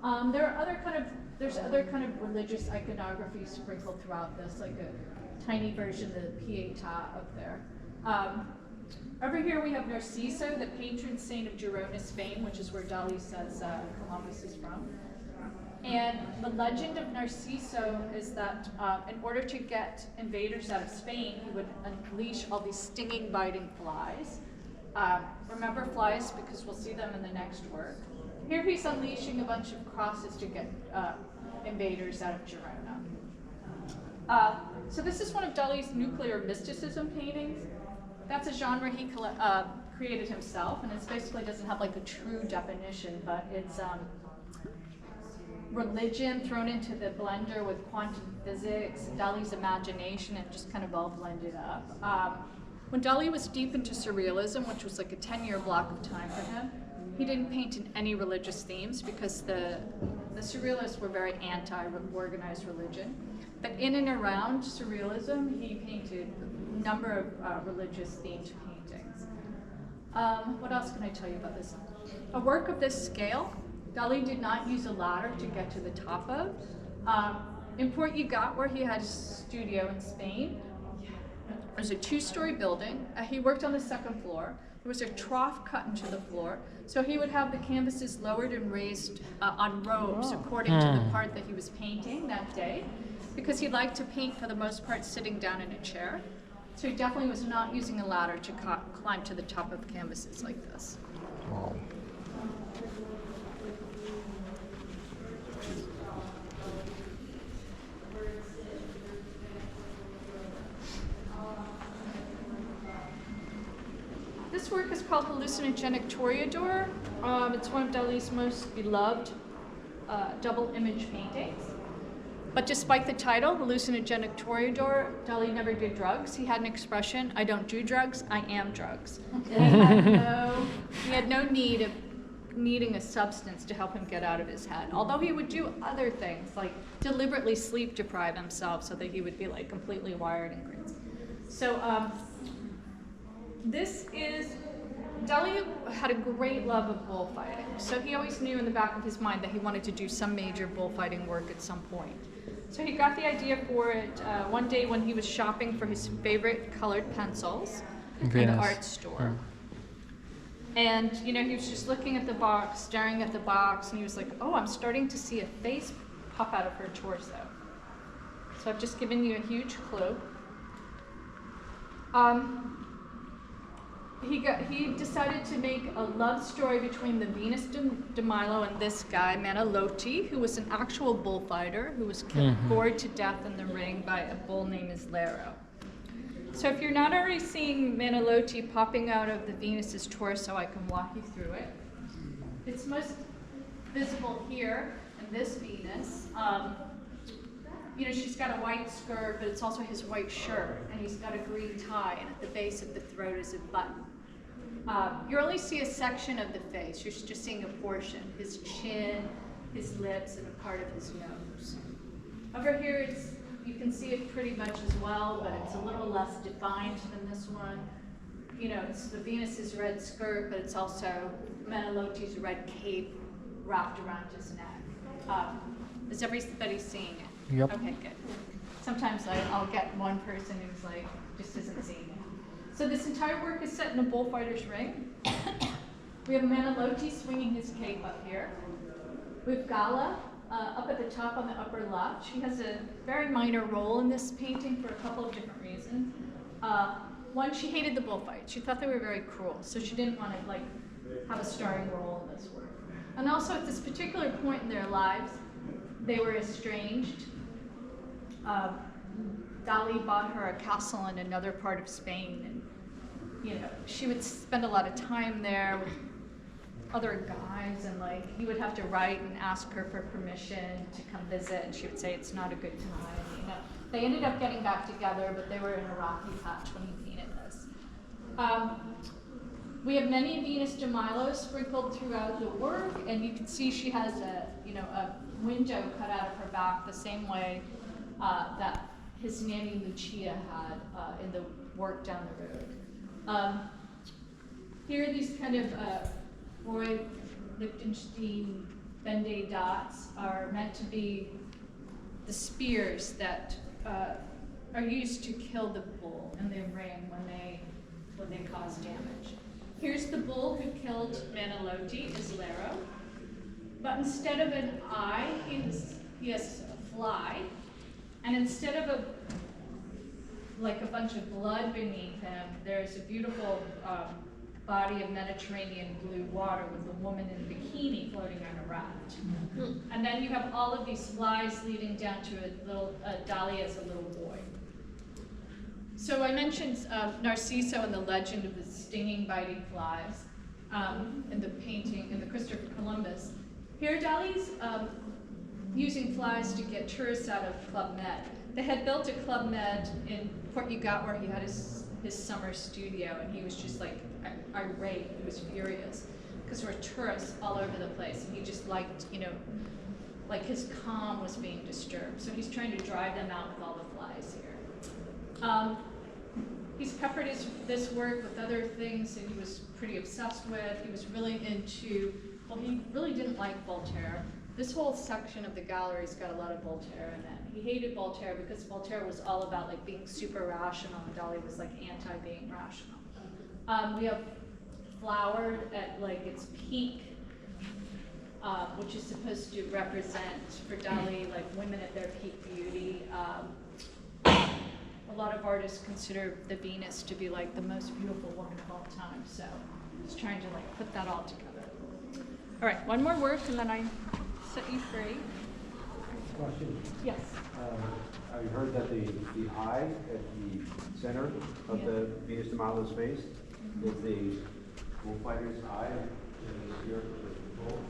There's other kind of religious iconography sprinkled throughout this, like a tiny version of the Pietà up there. Over here we have Narciso, the patron saint of Girona, Spain, which is where Dalí says Columbus is from. And the legend of Narciso is that in order to get invaders out of Spain, he would unleash all these stinging, biting flies. Remember flies because we'll see them in the next work. Here he's unleashing a bunch of crosses to get invaders out of Girona. So this is one of Dalí's nuclear mysticism paintings. That's a genre he created himself, and it basically doesn't have like a true definition, but it's religion thrown into the blender with quantum physics, Dalí's imagination, and just kind of all blended up. When Dalí was deep into surrealism, which was like a 10-year block of time for him, he didn't paint in any religious themes because the surrealists were very anti-organized religion. But in and around surrealism, he painted a number of religious themed paintings. What else can I tell you about this? A work of this scale, Dalí did not use a ladder to get to the top of. In Port Ugat, where he had a studio in Spain, it was a 2-story building. He worked on the 2nd floor. There was a trough cut into the floor, so he would have the canvases lowered and raised on ropes according to the part that he was painting that day, because he liked to paint for the most part sitting down in a chair. So he definitely was not using a ladder to climb to the top of canvases like this. Wow. This work is called Hallucinogenic Toreador. It's one of Dalí's most beloved double image paintings. But despite the title, Hallucinogenic Toreador, Dalí never did drugs. He had an expression, I don't do drugs, I am drugs. He had no need of needing a substance to help him get out of his head. Although he would do other things, like deliberately sleep deprive himself so that he would be like completely wired and crazy. So Dalí had a great love of bullfighting. So he always knew in the back of his mind that he wanted to do some major bullfighting work at some point. So he got the idea for it one day when he was shopping for his favorite colored pencils in the art store. And he was just looking at the box, staring at the box, and he was like, oh, I'm starting to see a face pop out of her torso. So I've just given you a huge clue. He decided to make a love story between the Venus de Milo and this guy, Manilotti, who was an actual bullfighter who was gored to death in the ring by a bull named Islero. So if you're not already seeing Manilotti popping out of the Venus's torso, I can walk you through it. It's most visible here in this Venus. She's got a white skirt, but it's also his white shirt, and he's got a green tie, and at the base of the throat is a button. You only see a section of the face. You're just seeing a portion, his chin, his lips, and a part of his nose. Over here, you can see it pretty much as well, but it's a little less defined than this one. It's the Venus's red skirt, but it's also Manilotti's red cape wrapped around his neck. Is everybody seeing it? Yep. Okay, good. Sometimes I'll get one person who's like, just isn't seeing it. So this entire work is set in a bullfighter's ring. We have Manilotti swinging his cape up here. We have Gala up at the top on the upper left. She has a very minor role in this painting for a couple of different reasons. One, she hated the bullfight. She thought they were very cruel, so she didn't want to have a starring role in this work. And also at this particular point in their lives, they were estranged. Dalí bought her a castle in another part of Spain, and she would spend a lot of time there with other guys, and he would have to write and ask her for permission to come visit, and she would say it's not a good time. They ended up getting back together, but they were in a rocky patch when he painted this. We have many Venus de Milo sprinkled throughout the work, and you can see she has a window cut out of her back the same way that his nanny Lucia had in the work down the road. Here are these kind of Roy Lichtenstein Ben-Day dots are meant to be the spears that are used to kill the bull in the ring when they cause damage. Here's the bull who killed Manalote, Islero. But instead of an eye, he has a fly. And instead of like a bunch of blood beneath him, there's a beautiful body of Mediterranean blue water with a woman in a bikini floating on a raft. And then you have all of these flies leading down to Dalí as a little boy. So I mentioned Narciso and the legend of the stinging, biting flies in the painting, in the Christopher Columbus. Here Dalí's using flies to get tourists out of Club Med. They had built a Club Med in Port Ugat where he had his summer studio, and he was just like irate, he was furious, because there were tourists all over the place, and he just liked, like his calm was being disturbed. So he's trying to drive them out with all the flies here. He's peppered this work with other things that he was pretty obsessed with. He was really into, well, he really didn't like Voltaire. This whole section of the gallery's got a lot of Voltaire in it. He hated Voltaire because Voltaire was all about like being super rational, and Dalí was like anti-being rational. We have flowered at like its peak, which is supposed to represent for Dalí like women at their peak beauty. A lot of artists consider the Venus to be like the most beautiful woman of all time, so just trying to like put that all together. All right, one more work and then I set you free. Question. Yes. I've heard that the eye at the center of the Venus de Milo's face is the bullfighter's eye in the spirit of the bull.